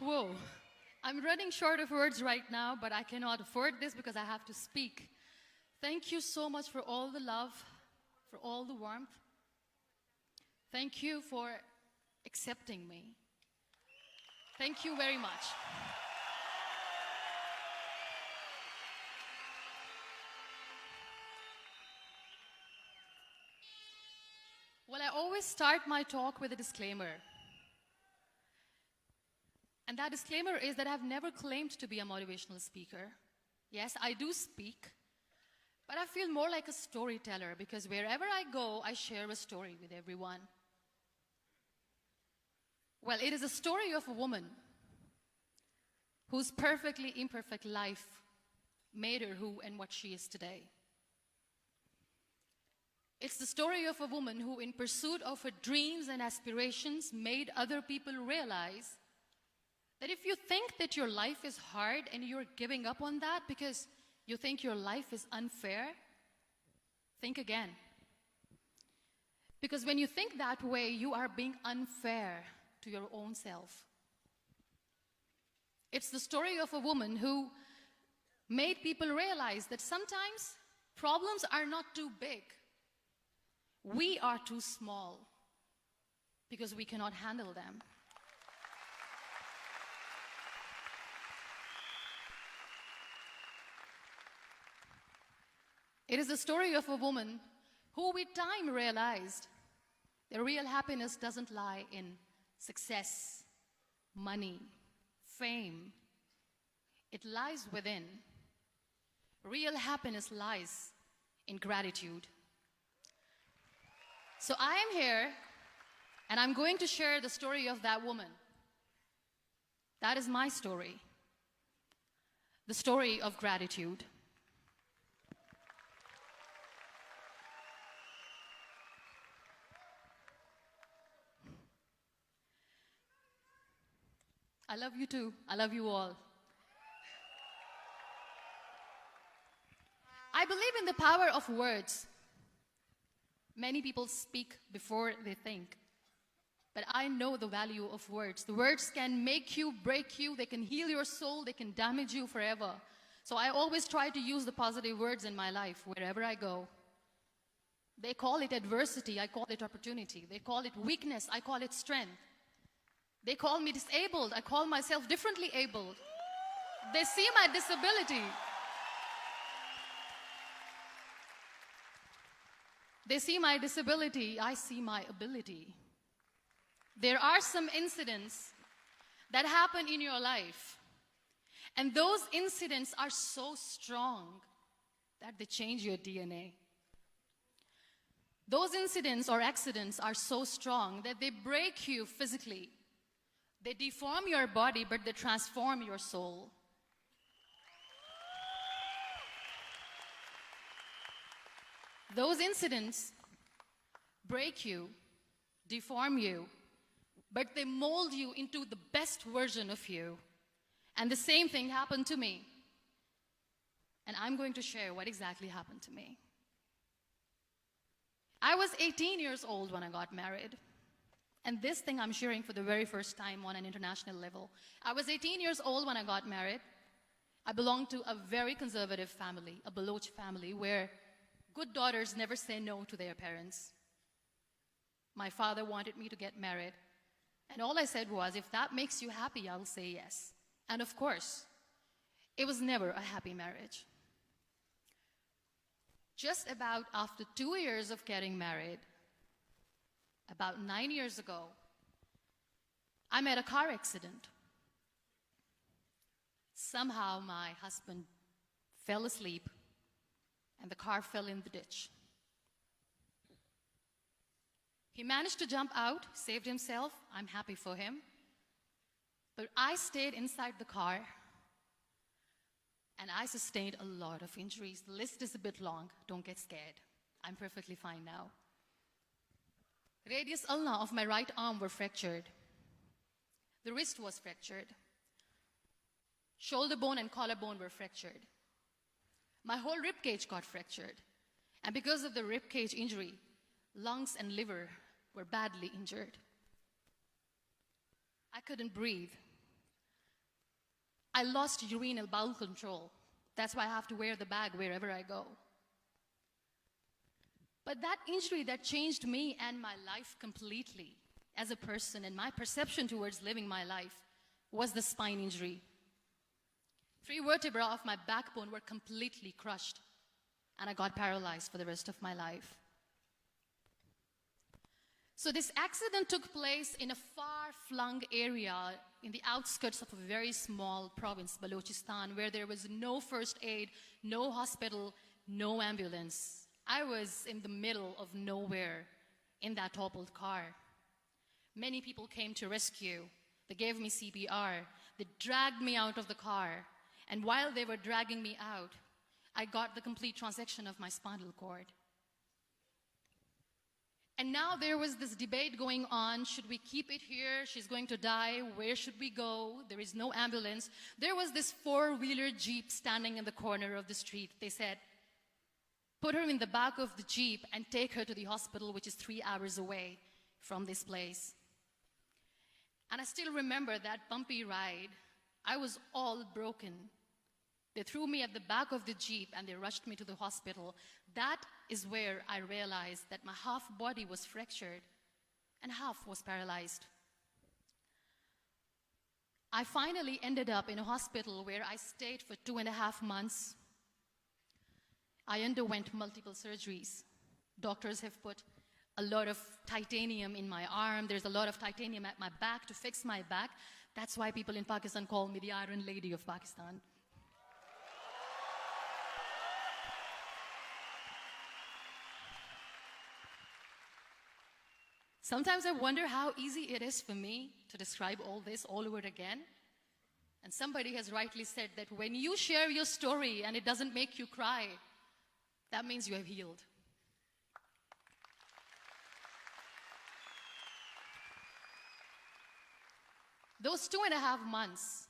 Whoa. I'm running short of words right now, but I cannot afford this because I have to speak. Thank you so much for all the love, for all the warmth. Thank you for accepting me. Thank you very much. Well, I always start my talk with a disclaimer. And that disclaimer is that I've never claimed to be a motivational speaker. Yes, I do speak, but I feel more like a storyteller because wherever I go, I share a story with everyone. Well, it is a story of a woman whose perfectly imperfect life made her who and what she is today. It's the story of a woman who, in pursuit of her dreams and aspirations, made other people realize that if you think that your life is hard and you're giving up on that because you think your life is unfair, think again. Because when you think that way, you are being unfair to your own self. It's the story of a woman who made people realize that sometimes problems are not too big. We are too small because we cannot handle them. It is the story of a woman who with time realized that real happiness doesn't lie in success, money, fame. It lies within. Real happiness lies in gratitude. So I am here, and I'm going to share the story of that woman. That is my story. The story of gratitude. I love you too. I love you all. I believe in the power of words. Many people speak before they think. But I know the value of words. The words can make you, break you, they can heal your soul, they can damage you forever. So I always try to use the positive words in my life wherever I go. They call it adversity, I call it opportunity. They call it weakness, I call it strength. They call me disabled, I call myself differently abled. They see my disability. They see my disability, I see my ability. There are some incidents that happen in your life, and those incidents are so strong that they change your DNA. Those incidents or accidents are so strong that they break you physically. They deform your body, but they transform your soul. Those incidents break you, deform you, but they mold you into the best version of you. And the same thing happened to me. And I'm going to share what exactly happened to me. I was 18 years old when I got married. And this thing I'm sharing for the very first time on an international level. I was 18 years old when I got married. I belonged to a very conservative family, a Baloch family, where good daughters never say no to their parents. My father wanted me to get married. And all I said was, if that makes you happy, I'll say yes. And of course, it was never a happy marriage. Just about after 2 years of getting married, about 9 years ago, I met a car accident. Somehow my husband fell asleep and the car fell in the ditch. He managed to jump out, saved himself. I'm happy for him. But I stayed inside the car and I sustained a lot of injuries. The list is a bit long. Don't get scared. I'm perfectly fine now. Radius ulna of my right arm were fractured. The wrist was fractured. Shoulder bone and collarbone were fractured. My whole rib cage got fractured. And because of the rib cage injury, lungs and liver were badly injured. I couldn't breathe. I lost urinary bowel control. That's why I have to wear the bag wherever I go. But that injury that changed me and my life completely as a person and my perception towards living my life was the spine injury. 3 vertebrae of my backbone were completely crushed, and I got paralyzed for the rest of my life. So this accident took place in a far-flung area in the outskirts of a very small province, Balochistan, where there was no first aid, no hospital, no ambulance. I was in the middle of nowhere in that toppled car. Many people came to rescue. They gave me CPR. They dragged me out of the car. And while they were dragging me out, I got the complete transection of my spinal cord. And now there was this debate going on. Should we keep it here? She's going to die. Where should we go? There is no ambulance. There was this 4-wheeler Jeep standing in the corner of the street. They said, put her in the back of the Jeep and take her to the hospital, which is 3 hours away from this place. And I still remember that bumpy ride. I was all broken. They threw me at the back of the Jeep and they rushed me to the hospital. That is where I realized that my half body was fractured and half was paralyzed. I finally ended up in a hospital where I stayed for 2.5 months. I underwent multiple surgeries. Doctors have put a lot of titanium in my arm. There's a lot of titanium at my back to fix my back. That's why people in Pakistan call me the Iron Lady of Pakistan. Sometimes I wonder how easy it is for me to describe all this all over again. And somebody has rightly said that when you share your story and it doesn't make you cry, that means you have healed. Those 2.5 months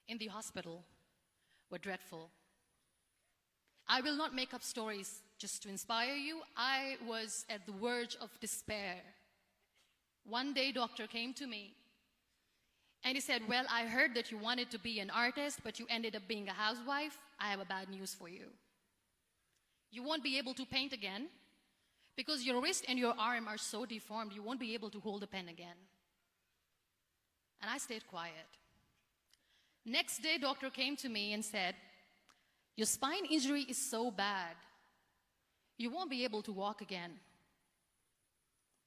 in the hospital were dreadful. I will not make up stories just to inspire you. I was at the verge of despair. One day, doctor came to me and he said, well, I heard that you wanted to be an artist, but you ended up being a housewife. I have a bad news for you. You won't be able to paint again because your wrist and your arm are so deformed, you won't be able to hold a pen again. And I stayed quiet. Next day, doctor came to me and said, your spine injury is so bad, you won't be able to walk again.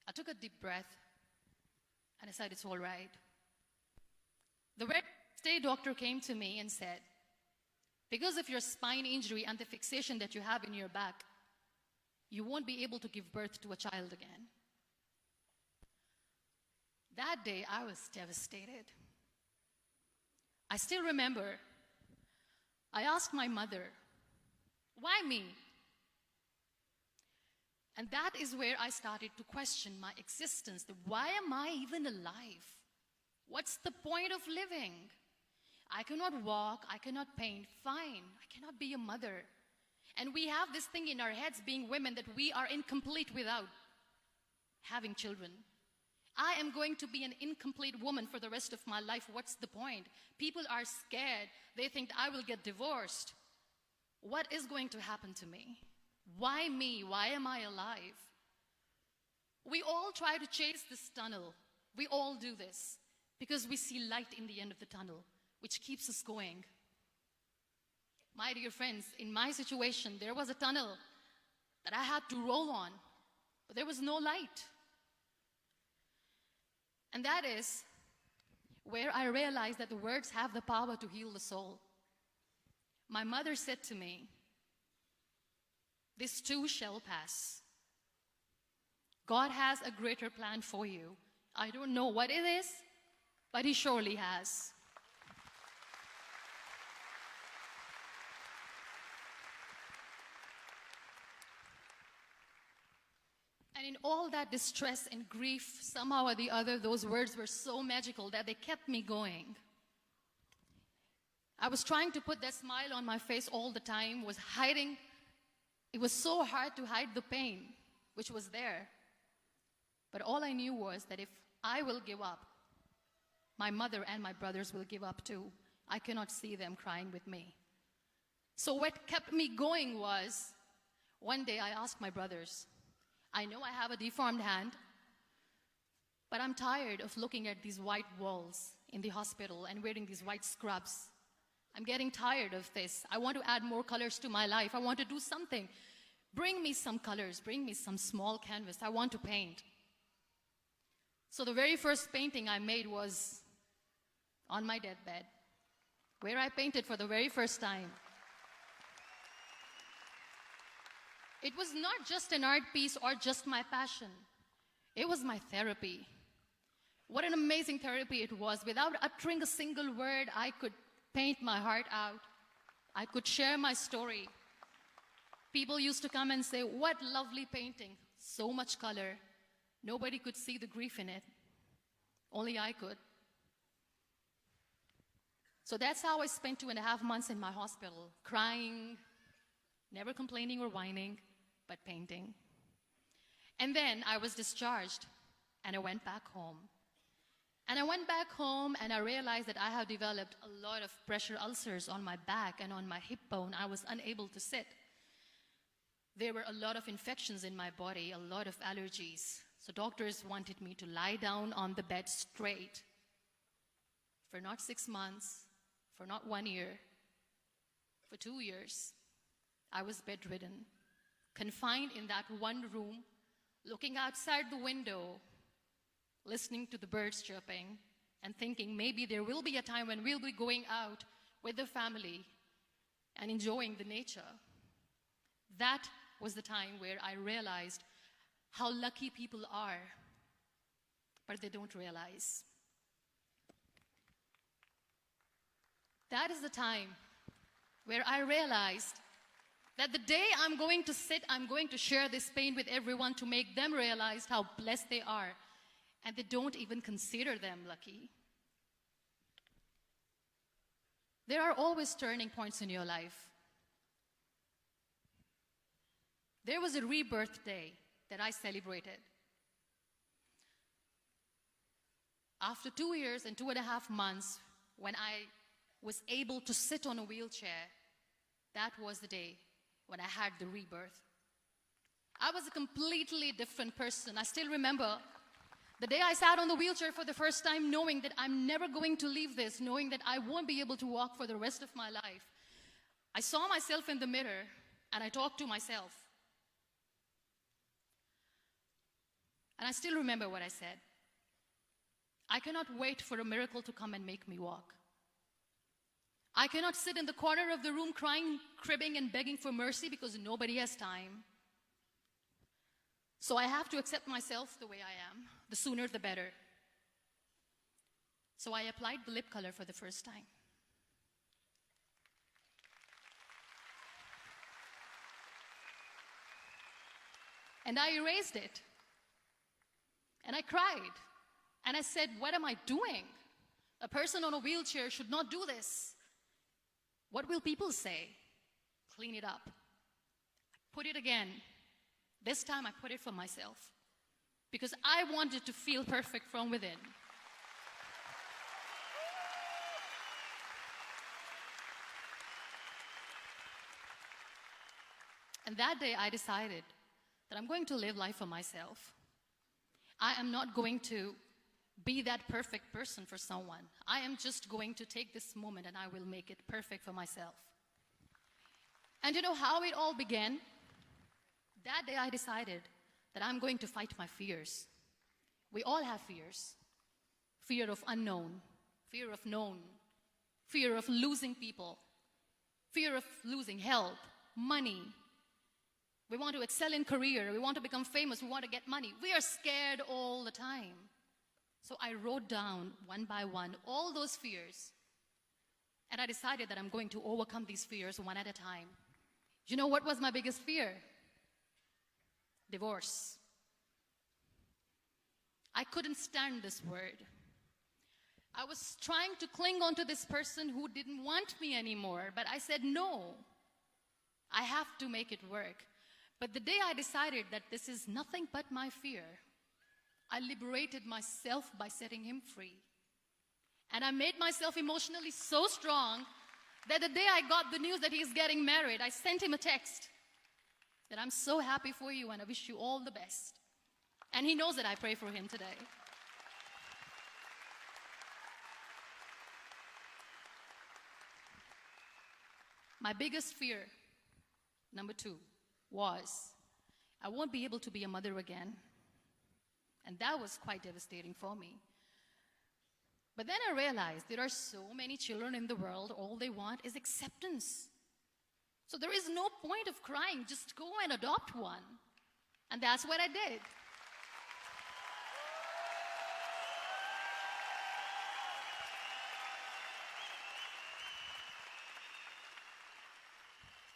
I took a deep breath and I said, it's all right. The next day, doctor came to me and said, because of your spine injury and the fixation that you have in your back, you won't be able to give birth to a child again. That day, I was devastated. I still remember, I asked my mother, why me? And that is where I started to question my existence. Why am I even alive? What's the point of living? I cannot walk, I cannot paint, fine. I cannot be a mother. And we have this thing in our heads, being women, that we are incomplete without having children. I am going to be an incomplete woman for the rest of my life. What's the point? People are scared. They think I will get divorced. What is going to happen to me? Why me? Why am I alive? We all try to chase this tunnel. We all do this because we see light in the end of the tunnel, which keeps us going. My dear friends, in my situation, there was a tunnel that I had to roll on, but there was no light. And that is where I realized that the words have the power to heal the soul. My mother said to me, this too shall pass. God has a greater plan for you. I don't know what it is, but He surely has. And in all that distress and grief, somehow or the other, those words were so magical that they kept me going. I was trying to put that smile on my face all the time, was hiding. It was so hard to hide the pain, which was there. But all I knew was that if I will give up, my mother and my brothers will give up too. I cannot see them crying with me. So what kept me going was, one day I asked my brothers, I know I have a deformed hand, but I'm tired of looking at these white walls in the hospital and wearing these white scrubs. I'm getting tired of this. I want to add more colors to my life. I want to do something. Bring me some colors. Bring me some small canvas. I want to paint. So the very first painting I made was on my deathbed, where I painted for the very first time. It was not just an art piece or just my passion. It was my therapy. What an amazing therapy it was. Without uttering a single word, I could paint my heart out. I could share my story. People used to come and say, what lovely painting. So much color. Nobody could see the grief in it. Only I could. So that's how I spent 2.5 months in my hospital, crying, never complaining or whining, but painting. And then I was discharged, and I went back home. And I went back home, and I realized that I have developed a lot of pressure ulcers on my back and on my hip bone. I was unable to sit. There were a lot of infections in my body, a lot of allergies. So doctors wanted me to lie down on the bed straight for not 6 months, for not 1 year, for 2 years. I was bedridden, confined in that one room, looking outside the window, listening to the birds chirping, and thinking maybe there will be a time when we'll be going out with the family and enjoying the nature. That was the time where I realized how lucky people are, but they don't realize. That is the time where I realized that the day I'm going to sit, I'm going to share this pain with everyone to make them realize how blessed they are, and they don't even consider them lucky. There are always turning points in your life. There was a rebirth day that I celebrated. After 2 years and 2.5 months, when I was able to sit on a wheelchair, that was the day when I had the rebirth. I was a completely different person. I still remember the day I sat on the wheelchair for the first time, knowing that I'm never going to leave this, knowing that I won't be able to walk for the rest of my life. I saw myself in the mirror, and I talked to myself. And I still remember what I said. I cannot wait for a miracle to come and make me walk. I cannot sit in the corner of the room crying, cribbing, and begging for mercy because nobody has time. So I have to accept myself the way I am. The sooner, the better. So I applied the lip color for the first time. And I erased it. And I cried. And I said, what am I doing? A person on a wheelchair should not do this. What will people say? Clean it up. Put it again. This time I put it for myself. Because I wanted to feel perfect from within. And that day I decided that I'm going to live life for myself. I am not going to be that perfect person for someone. I am just going to take this moment and I will make it perfect for myself. And you know how it all began? That day I decided that I'm going to fight my fears. We all have fears. Fear of unknown, fear of known, fear of losing people, fear of losing help, money. We want to excel in career, we want to become famous, we want to get money. We are scared all the time. So I wrote down one by one all those fears. And I decided that I'm going to overcome these fears one at a time. You know what was my biggest fear? Divorce. I couldn't stand this word. I was trying to cling on to this person who didn't want me anymore, but I said no. I have to make it work. But the day I decided that this is nothing but my fear, I liberated myself by setting him free. And I made myself emotionally so strong that the day I got the news that he's getting married, I sent him a text that I'm so happy for you and I wish you all the best. And he knows that I pray for him today. My biggest fear, number 2, was I won't be able to be a mother again. And that was quite devastating for me. But then I realized there are so many children in the world, all they want is acceptance. So there is no point of crying, just go and adopt one. And that's what I did.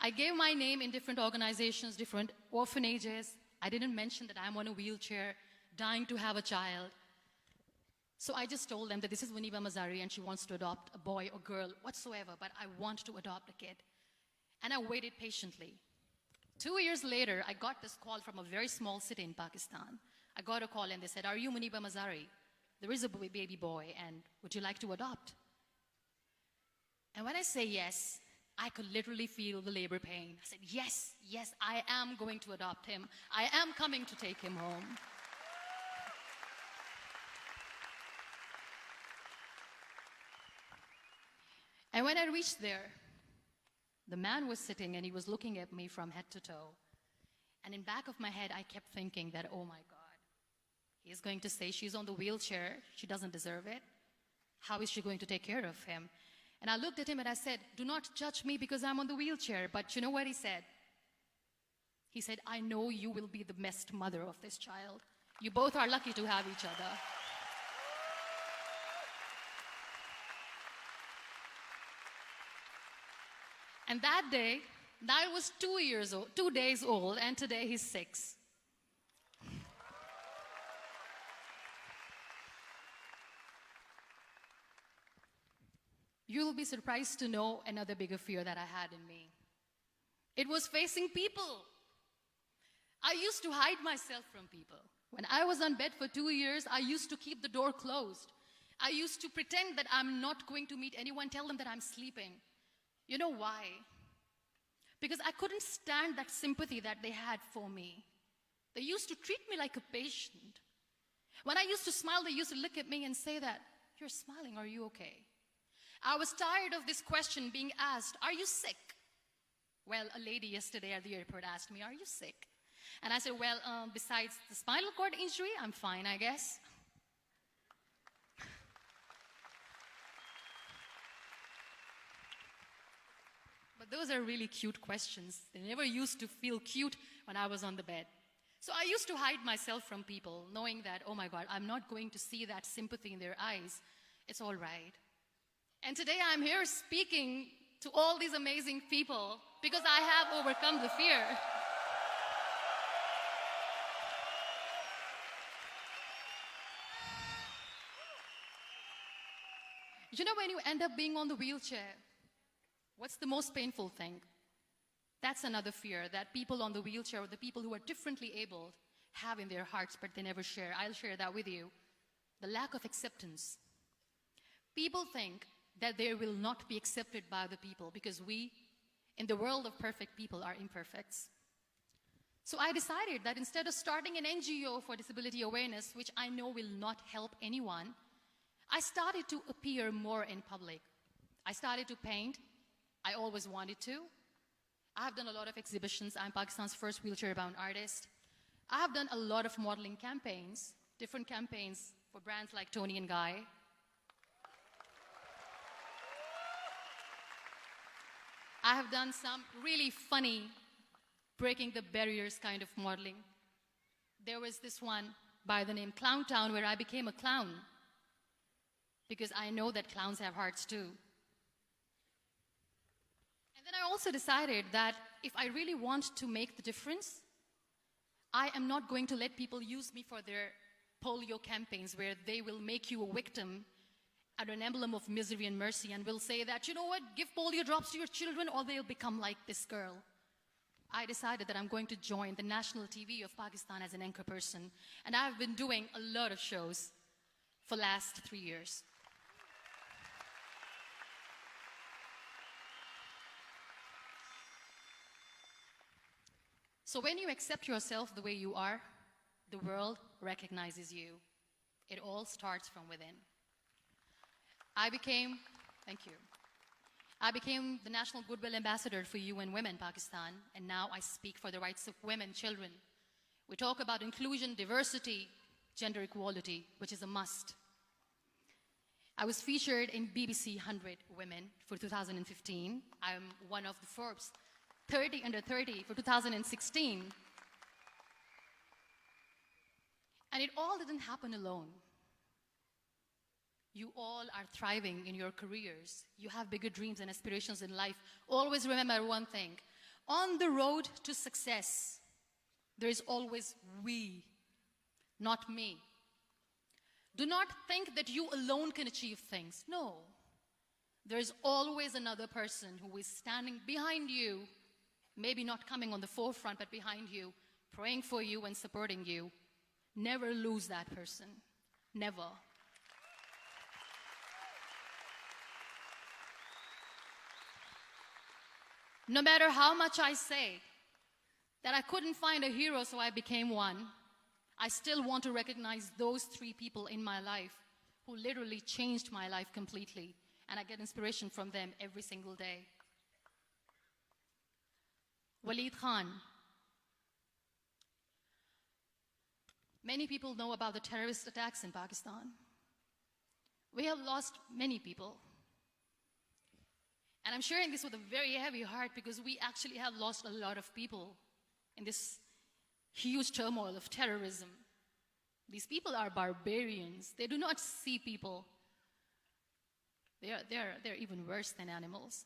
I gave my name in different organizations, different orphanages. I didn't mention that I'm on a wheelchair, dying to have a child. So I just told them that this is Muniba Mazari and she wants to adopt a boy or girl, whatsoever, but I want to adopt a kid. And I waited patiently. 2 years later, I got this call from a very small city in Pakistan. I got a call and they said, "Are you Muniba Mazari? There is a baby boy and would you like to adopt?" And when I say yes, I could literally feel the labor pain. I said, yes, I am going to adopt him. I am coming to take him home. And when I reached there, the man was sitting and he was looking at me from head to toe. And in back of my head, I kept thinking that, oh my God, he's going to say she's on the wheelchair, she doesn't deserve it. How is she going to take care of him? And I looked at him and I said, do not judge me because I'm on the wheelchair. But you know what he said? He said, I know you will be the best mother of this child. You both are lucky to have each other. And that day, Niall was 2 days old, and today he's 6. You will be surprised to know another bigger fear that I had in me. It was facing people. I used to hide myself from people. When I was on bed for 2 years, I used to keep the door closed. I used to pretend that I'm not going to meet anyone, tell them that I'm sleeping. You know why? Because I couldn't stand that sympathy that they had for me. They used to treat me like a patient. When I used to smile, they used to look at me and say that, "You're smiling, are you okay?" I was tired of this question being asked, "Are you sick?" Well, a lady yesterday at the airport asked me, "Are you sick?" And I said, well, besides the spinal cord injury, I'm fine, I guess. But those are really cute questions. They never used to feel cute when I was on the bed. So I used to hide myself from people, knowing that, oh my God, I'm not going to see that sympathy in their eyes. It's all right. And today I'm here speaking to all these amazing people because I have overcome the fear. You know, when you end up being on the wheelchair, what's the most painful thing? That's another fear that people on the wheelchair, or the people who are differently abled, have in their hearts, but they never share. I'll share that with you. The lack of acceptance. People think that they will not be accepted by the people because we, in the world of perfect people, are imperfects. So I decided that instead of starting an NGO for disability awareness, which I know will not help anyone, I started to appear more in public. I started to paint. I always wanted to. I have done a lot of exhibitions. I'm Pakistan's first wheelchair-bound artist. I have done a lot of modeling campaigns, different campaigns for brands like Toni and Guy. I have done some really funny, breaking the barriers kind of modeling. There was this one by the name Clown Town where I became a clown because I know that clowns have hearts too. And then I also decided that if I really want to make the difference, I am not going to let people use me for their polio campaigns where they will make you a victim and an emblem of misery and mercy and will say that, you know what, give polio drops to your children or they'll become like this girl. I decided that I'm going to join the national TV of Pakistan as an anchor person. And I've been doing a lot of shows for the last 3 years. So when you accept yourself the way you are, the world recognizes you. It all starts from within. Thank you. I became the National Goodwill Ambassador for UN Women Pakistan, and now I speak for the rights of women, children. We talk about inclusion, diversity, gender equality, which is a must. I was featured in BBC 100 Women for 2015. I'm one of the Forbes 30 under 30 for 2016. And it all didn't happen alone. You all are thriving in your careers. You have bigger dreams and aspirations in life. Always remember one thing. On the road to success, there is always we, not me. Do not think that you alone can achieve things. No. There is always another person who is standing behind you, maybe not coming on the forefront, but behind you, praying for you and supporting you. Never lose that person. Never. No matter how much I say that I couldn't find a hero, so I became one, I still want to recognize those 3 people in my life who literally changed my life completely, and I get inspiration from them every single day. Waleed Khan. Many people know about the terrorist attacks in Pakistan. We have lost many people. And I'm sharing this with a very heavy heart because we actually have lost a lot of people in this huge turmoil of terrorism. These people are barbarians. They do not see people. They're even worse than animals.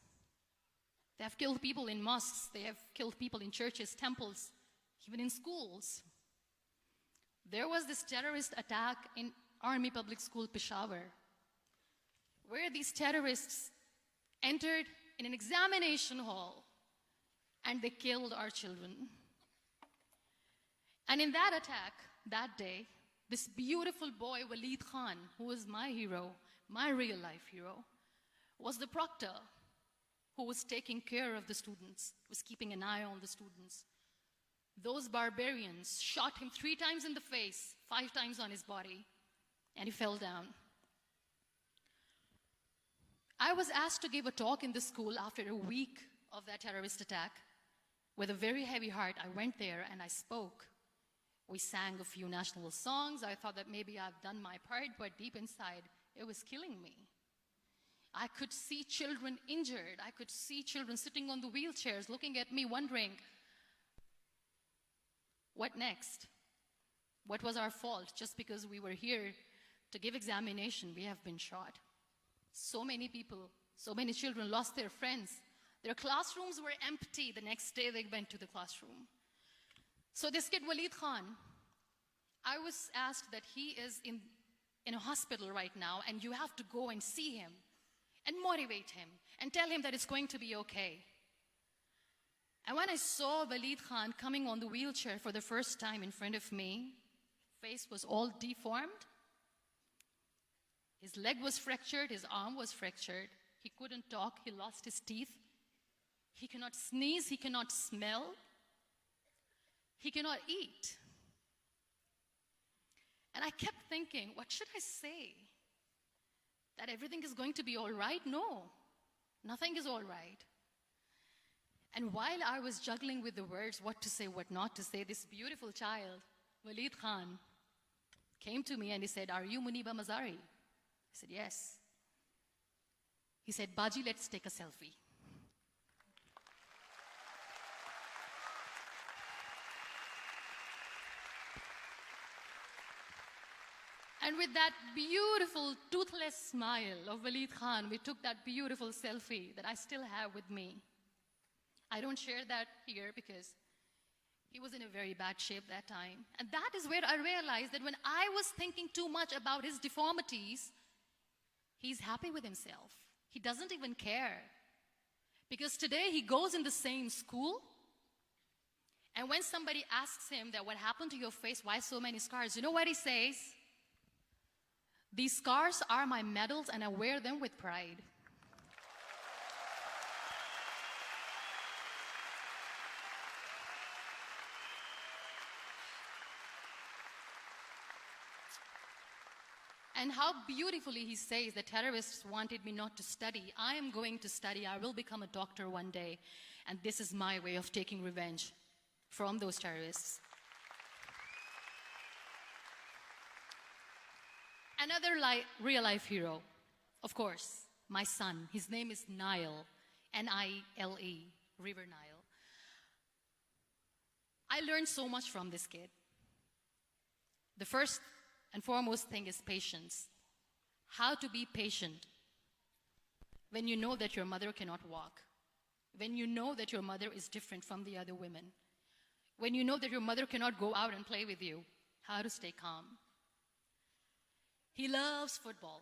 They have killed people in mosques. They have killed people in churches, temples, even in schools. There was this terrorist attack in Army Public School, Peshawar, where these terrorists entered in an examination hall and they killed our children. And in that attack, that day, this beautiful boy, Waleed Khan, who was my hero, my real life hero, was the proctor who was taking care of the students, was keeping an eye on the students. Those barbarians shot him 3 times in the face, 5 times on his body, and he fell down. I was asked to give a talk in the school after a week of that terrorist attack. With a very heavy heart, I went there and I spoke. We sang a few national songs. I thought that maybe I've done my part, but deep inside, it was killing me. I could see children injured. I could see children sitting on the wheelchairs looking at me wondering, what next? What was our fault? Just because we were here to give examination, we have been shot. So many people, so many children lost their friends. Their classrooms were empty. The next day they went to the classroom. So this kid, Waleed Khan, I was asked that he is in a hospital right now, and you have to go and see him and motivate him and tell him that it's going to be okay. And when I saw Waleed Khan coming on the wheelchair for the first time in front of me, face was all deformed. His leg was fractured, his arm was fractured. He couldn't talk, he lost his teeth. He cannot sneeze, he cannot smell. He cannot eat. And I kept thinking, what should I say? That everything is going to be all right? No, nothing is all right. And while I was juggling with the words, what to say, what not to say, this beautiful child, Waleed Khan, came to me and he said, "Are you Muniba Mazari?" I said, "Yes." He said, "Baji, let's take a selfie." And with that beautiful, toothless smile of Waleed Khan, we took that beautiful selfie that I still have with me. I don't share that here because he was in a very bad shape that time. And that is where I realized that when I was thinking too much about his deformities, he's happy with himself. He doesn't even care. Because today he goes in the same school, and when somebody asks him that what happened to your face, why so many scars, you know what he says? "These scars are my medals and I wear them with pride." And how beautifully he says the terrorists wanted me not to study. I am going to study. I will become a doctor one day. And this is my way of taking revenge from those terrorists. Another real-life hero, of course, my son. His name is Nile, N-I-L-E, River Nile. I learned so much from this kid. The first and foremost thing is patience. How to be patient when you know that your mother cannot walk, when you know that your mother is different from the other women, when you know that your mother cannot go out and play with you, how to stay calm. He loves football.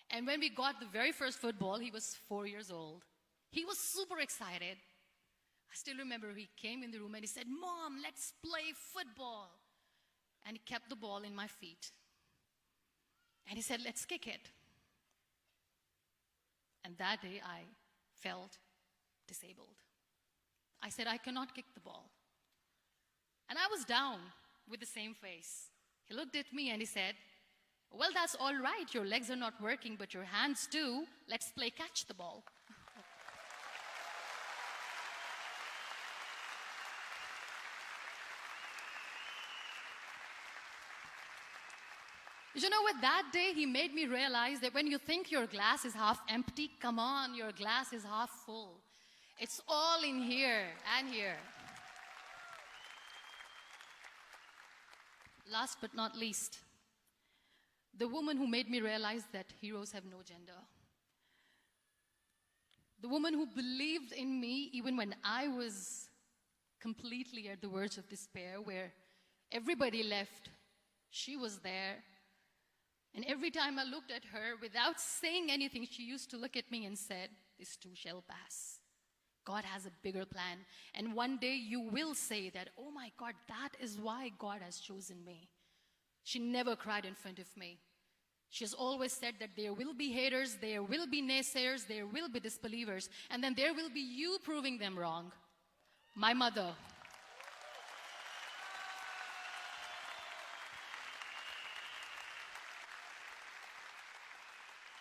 And when we got the very first football, he was 4 years old. He was super excited. I still remember he came in the room and he said, "Mom, let's play football." And he kept the ball in my feet. And he said, "Let's kick it." And that day I felt disabled. I said, "I cannot kick the ball." And I was down with the same face. He looked at me and he said, "Well, that's all right. Your legs are not working, but your hands do. Let's play catch the ball." You know what? That day he made me realize that when you think your glass is half empty, come on, your glass is half full. It's all in here and here. Last but not least, the woman who made me realize that heroes have no gender. The woman who believed in me even when I was completely at the verge of despair, where everybody left, she was there. And every time I looked at her, without saying anything, she used to look at me and said, "This too shall pass. God has a bigger plan. And one day you will say that, oh my God, that is why God has chosen me." She never cried in front of me. She has always said that there will be haters, there will be naysayers, there will be disbelievers, and then there will be you proving them wrong. My mother.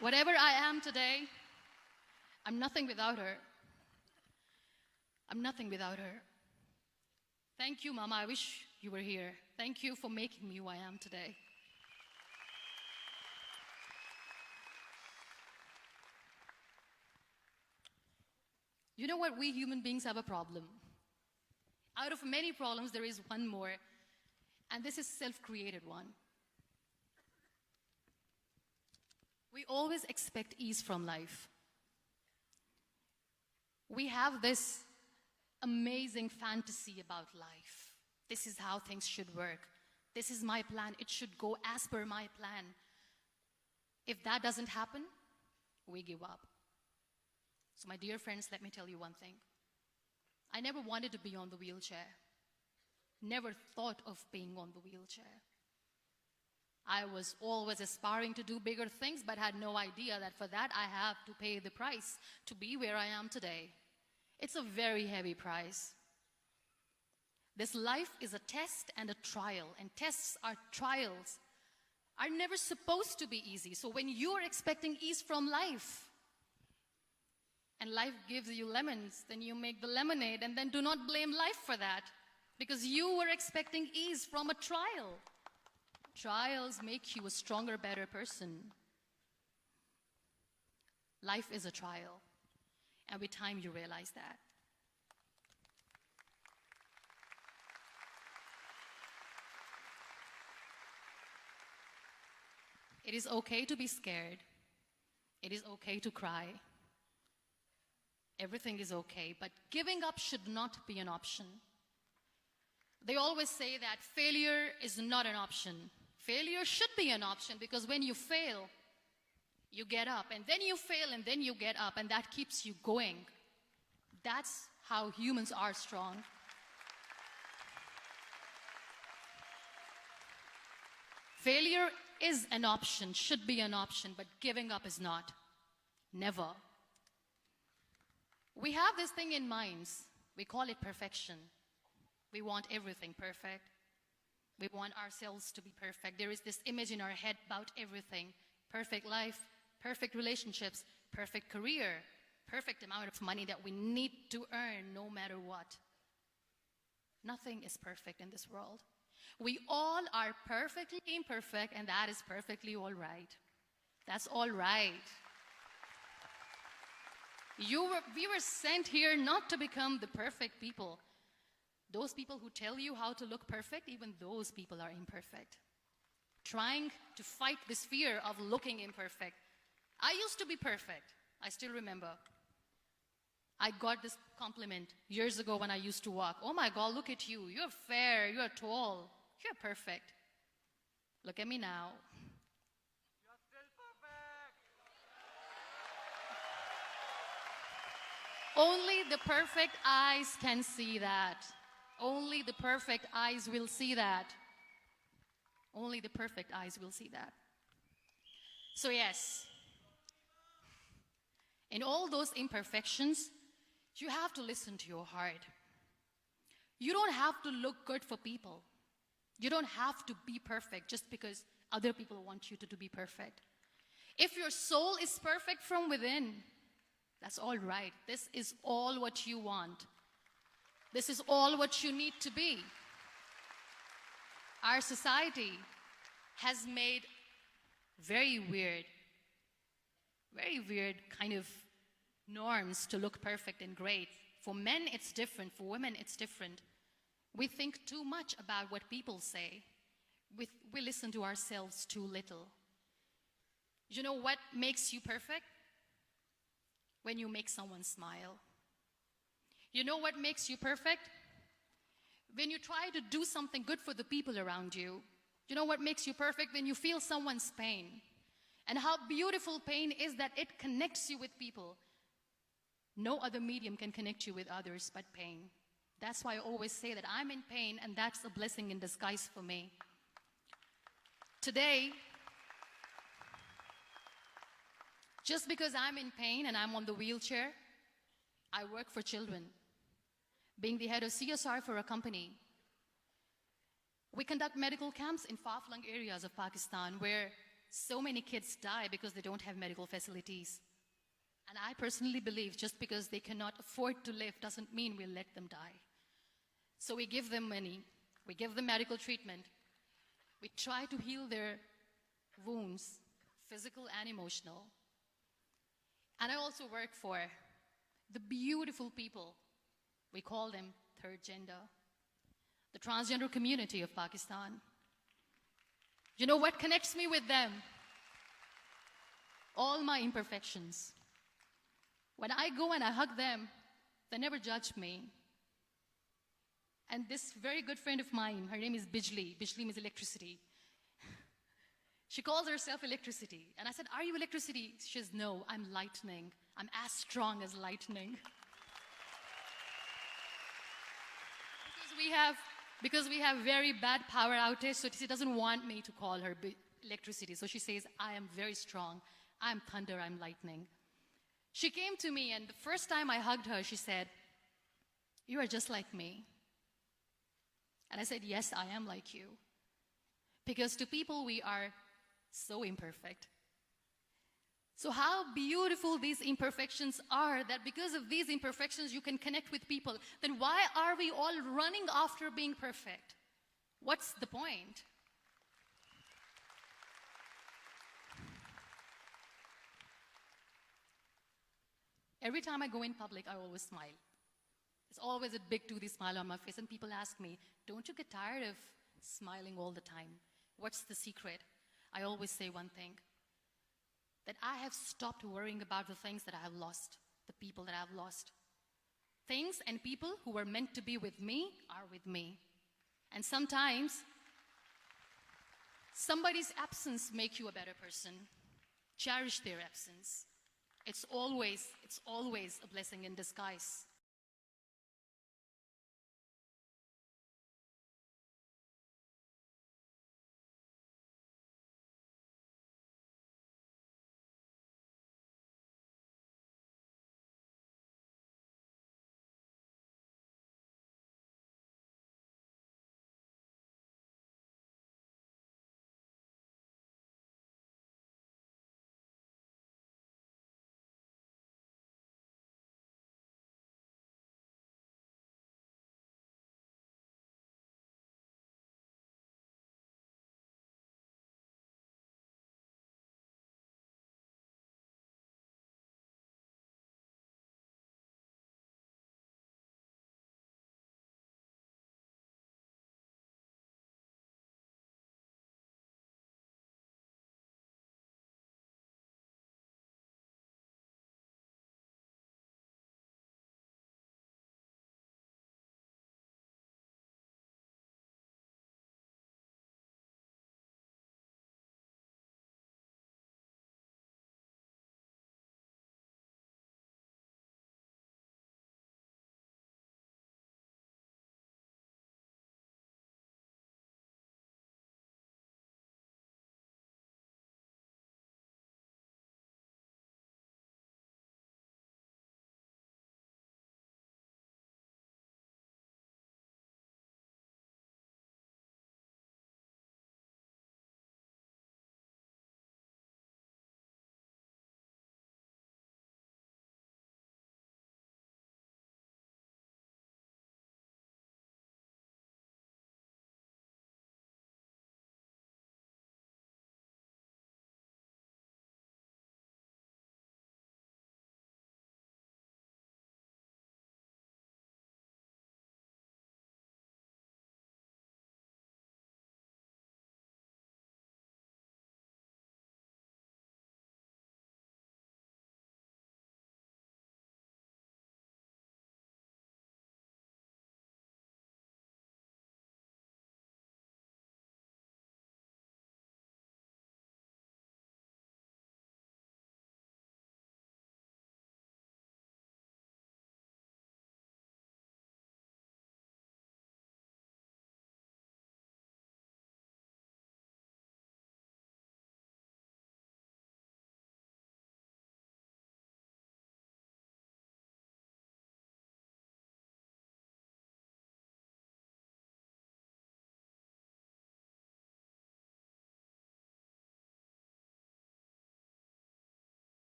Whatever I am today, I'm nothing without her. I'm nothing without her. Thank you, Mama. I wish you were here. Thank you for making me who I am today. You know what? We human beings have a problem. Out of many problems, there is one more, and this is self-created one. We always expect ease from life. We have this amazing fantasy about life. This is how things should work. This is my plan. It should go as per my plan. If that doesn't happen, we give up. So my dear friends, let me tell you one thing. I never wanted to be on the wheelchair. Never thought of being on the wheelchair. I was always aspiring to do bigger things, but had no idea that for that I have to pay the price to be where I am today. It's a very heavy price. This life is a test and a trial, and tests are trials are never supposed to be easy. So when you're expecting ease from life, and life gives you lemons, then you make the lemonade, and then do not blame life for that, because you were expecting ease from a trial. Trials make you a stronger, better person. Life is a trial, and with time you realize that. It is okay to be scared. It is okay to cry. Everything is okay, but giving up should not be an option. They always say that failure is not an option. Failure should be an option, because when you fail, you get up, and then you fail, and then you get up, and that keeps you going. That's how humans are strong. Failure is an option, should be an option, but giving up is not. Never. We have this thing in minds. We call it perfection. We want everything perfect. We want ourselves to be perfect. There is this image in our head about everything. Perfect life, perfect relationships, perfect career, perfect amount of money that we need to earn no matter what. Nothing is perfect in this world. We all are perfectly imperfect, and that is perfectly all right. That's all right. We were sent here not to become the perfect people. Those people who tell you how to look perfect, even those people are imperfect. Trying to fight this fear of looking imperfect. I used to be perfect. I still remember. I got this compliment years ago when I used to walk. Oh my God, look at you. You're fair, you're tall, you're perfect. Look at me now. You're still perfect. Only the perfect eyes can see that. Only the perfect eyes will see that. Only the perfect eyes will see that. So yes, in all those imperfections, you have to listen to your heart. You don't have to look good for people. You don't have to be perfect just because other people want you to be perfect. If your soul is perfect from within, that's all right. This is all what you want. This is all what you need to be. Our society has made very weird kind of norms to look perfect and great. For men, it's different. For women, it's different. We think too much about what people say. We listen to ourselves too little. You know what makes you perfect? When you make someone smile. You know what makes you perfect? When you try to do something good for the people around you. You know what makes you perfect? When you feel someone's pain. And how beautiful pain is that it connects you with people. No other medium can connect you with others but pain. That's why I always say that I'm in pain, and that's a blessing in disguise for me. Today, just because I'm in pain and I'm on the wheelchair, I work for children. Being the head of CSR for a company, we conduct medical camps in far-flung areas of Pakistan where so many kids die because they don't have medical facilities. And I personally believe just because they cannot afford to live doesn't mean we'll let them die. So we give them money, we give them medical treatment, we try to heal their wounds, physical and emotional. And I also work for the beautiful people, we call them third gender, the transgender community of Pakistan. You know what connects me with them? All my imperfections. When I go and I hug them, they never judge me. And this very good friend of mine, her name is Bijli. Bijli means electricity. She calls herself electricity. And I said, are you electricity? She says, no, I'm lightning. I'm as strong as lightning. Because we have very bad power outage, so she doesn't want me to call her electricity. So she says, I am very strong. I'm thunder, I'm lightning. She came to me, and the first time I hugged her, she said, you are just like me. And I said, yes, I am like you. Because to people, we are so imperfect. So how beautiful these imperfections are, that because of these imperfections, you can connect with people. Then why are we all running after being perfect? What's the point? Every time I go in public, I always smile. There's always a big toothy smile on my face, and people ask me, don't you get tired of smiling all the time? What's the secret? I always say one thing, that I have stopped worrying about the things that I have lost, the people that I have lost. Things and people who were meant to be with me are with me. And sometimes, somebody's absence makes you a better person. Cherish their absence. It's always a blessing in disguise.